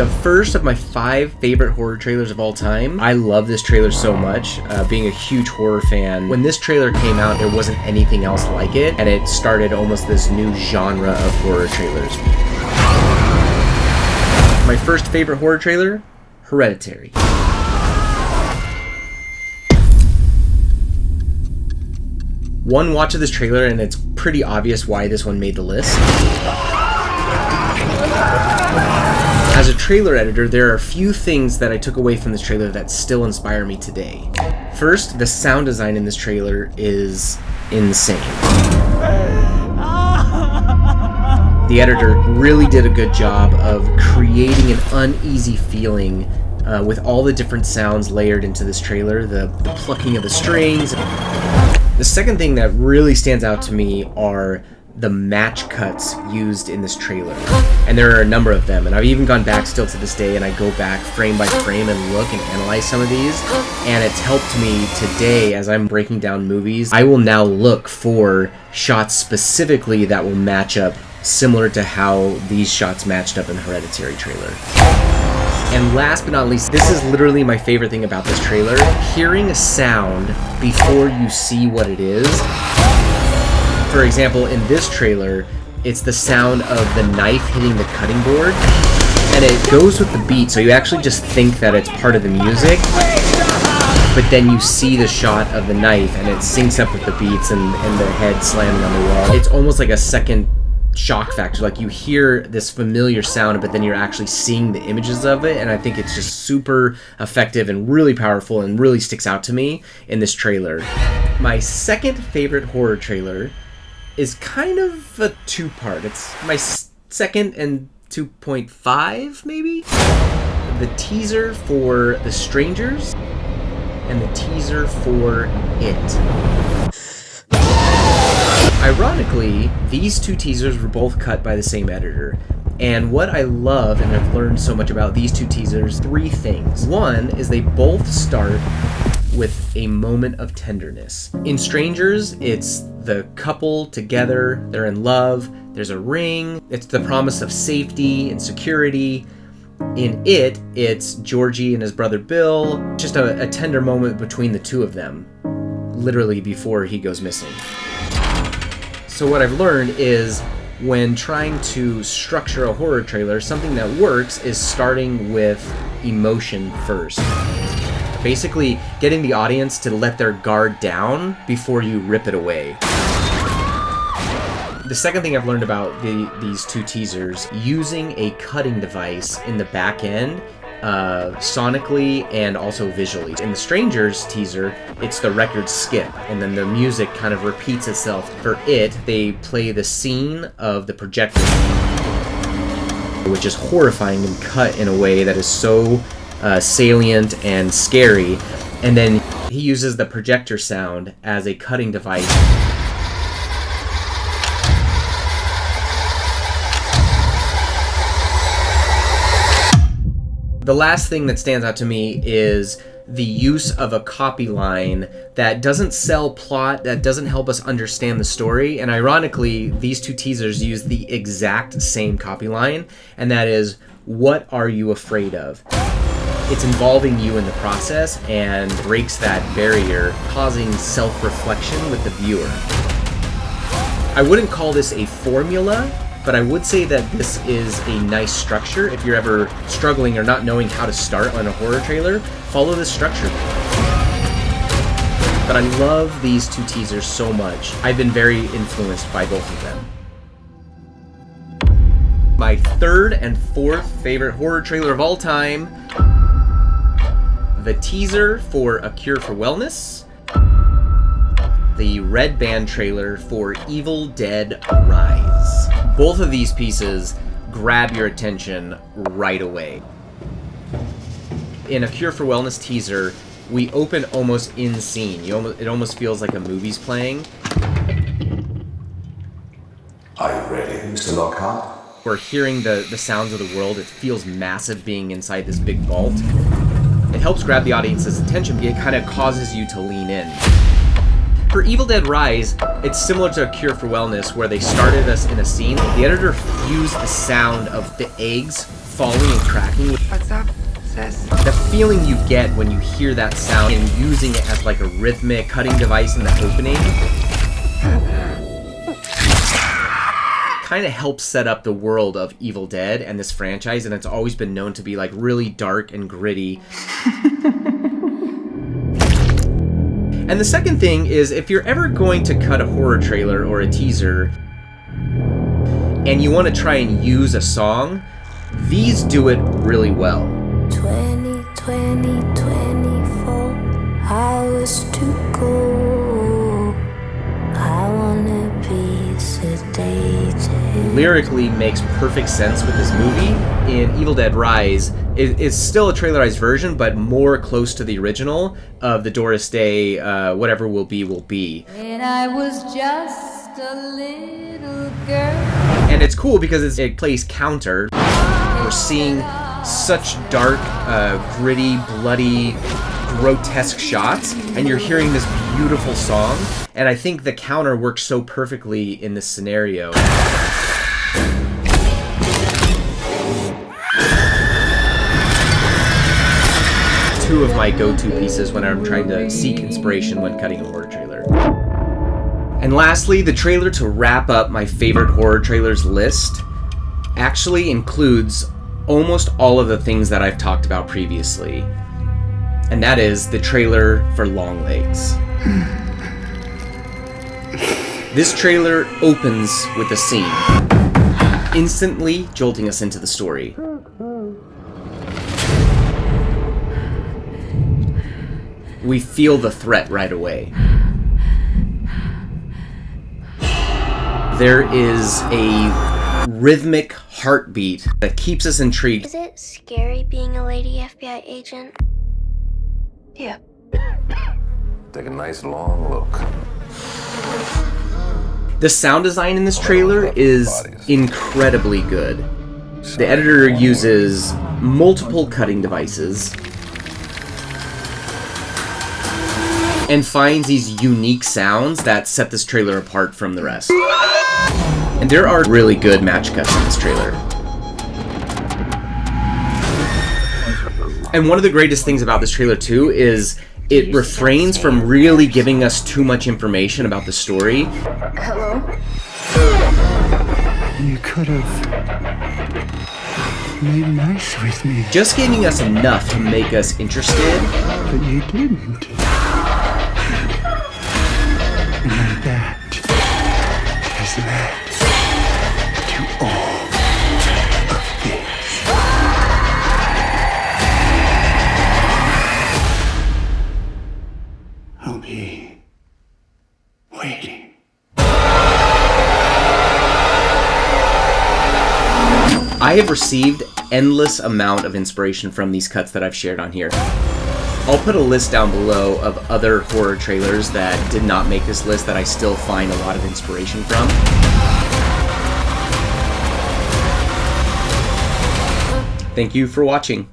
The first of my 5 favorite horror trailers of all time. I love this trailer so much, being a huge horror fan. When this trailer came out, there wasn't anything else like it, and it started almost this new genre of horror trailers. My first favorite horror trailer, Hereditary. One watch of this trailer and it's pretty obvious why this one made the list. As a trailer editor, there are a few things that I took away from this trailer that still inspire me today. First, the sound design in this trailer is insane. The editor really did a good job of creating an uneasy feeling with all the different sounds layered into this trailer, the plucking of the strings. The second thing that really stands out to me are the match cuts used in this trailer. And there are a number of them, and I've even gone back still to this day and I go back frame by frame and look and analyze some of these, and it's helped me today as I'm breaking down movies. I will now look for shots specifically that will match up similar to how these shots matched up in the Hereditary trailer. And last but not least, this is literally my favorite thing about this trailer. Hearing a sound before you see what it is. For example, in this trailer, it's the sound of the knife hitting the cutting board, and it goes with the beat, so you actually just think that it's part of the music, but then you see the shot of the knife, and it syncs up with the beats and the head slamming on the wall. It's almost like a second shock factor, like you hear this familiar sound, but then you're actually seeing the images of it, and I think it's just super effective and really powerful and really sticks out to me in this trailer. My second favorite horror trailer is kind of a two-part. It's my second and 2.5, maybe? The teaser for The Strangers and the teaser for It. Ironically, these two teasers were both cut by the same editor. And what I love and I've learned so much about these two teasers, 3 things. One is they both start with a moment of tenderness. In Strangers, it's the couple together, they're in love, there's a ring, it's the promise of safety and security. In It, it's Georgie and his brother Bill, just a tender moment between the two of them, literally before he goes missing. So what I've learned is when trying to structure a horror trailer, something that works is starting with emotion first. Basically, getting the audience to let their guard down before you rip it away. The second thing I've learned about these two teasers, using a cutting device in the back end, sonically and also visually. In the Strangers teaser, it's the record skip, and then the music kind of repeats itself. For It, they play the scene of the projector, which is horrifying and cut in a way that is so salient and scary, and then he uses the projector sound as a cutting device. The last thing that stands out to me is the use of a copy line that doesn't sell plot, that doesn't help us understand the story, and ironically, these two teasers use the exact same copy line, and that is, "What are you afraid of?" It's involving you in the process and breaks that barrier, causing self-reflection with the viewer. I wouldn't call this a formula, but I would say that this is a nice structure. If you're ever struggling or not knowing how to start on a horror trailer, follow this structure. But I love these two teasers so much. I've been very influenced by both of them. My third and fourth favorite horror trailer of all time, the teaser for A Cure for Wellness, the Red Band trailer for Evil Dead Rise. Both of these pieces grab your attention right away. In A Cure for Wellness teaser, we open almost in scene. It almost feels like a movie's playing. Are you ready, Mr. Lockhart? We're hearing the sounds of the world. It feels massive being inside this big vault. It helps grab the audience's attention. It kind of causes you to lean in. For Evil Dead Rise, it's similar to A Cure for Wellness, where they started us in a scene. The editor fused the sound of the eggs falling and cracking. What's up, sis? The feeling you get when you hear that sound and using it as like a rhythmic cutting device in the opening kind of helps set up the world of Evil Dead and this franchise, and it's always been known to be like really dark and gritty. And the second thing is, if you're ever going to cut a horror trailer or a teaser and you want to try and use a song, these do it really well. 24 hours to go. I wanna be sedated. Lyrically makes perfect sense with this movie. In Evil Dead Rise, it's still a trailerized version, but more close to the original of the Doris Day, whatever will be, will be. And I was just a little girl. And it's cool because it plays counter. We're seeing such dark, gritty, bloody, grotesque shots, and you're hearing this beautiful song, and I think the counter works so perfectly in this scenario. Two of my go-to pieces when I'm trying to seek inspiration when cutting a horror trailer. And lastly, the trailer to wrap up my favorite horror trailers list actually includes almost all of the things that I've talked about previously. And that is the trailer for Longlegs. This trailer opens with a scene, instantly jolting us into the story. We feel the threat right away. There is a rhythmic heartbeat that keeps us intrigued. Is it scary being a lady FBI agent? Yeah. Take a nice long look. The sound design in this trailer is incredibly good. The editor uses multiple cutting devices and finds these unique sounds that set this trailer apart from the rest. And there are really good match cuts in this trailer. And one of the greatest things about this trailer too is it refrains from really giving us too much information about the story. Hello? You could have made nice with me, Just giving us enough to make us interested. but you didn't. And that has led to all of this. I'll be waiting. I have received endless amount of inspiration from these cuts that I've shared on here. I'll put a list down below of other horror trailers that did not make this list that I still find a lot of inspiration from. Thank you for watching.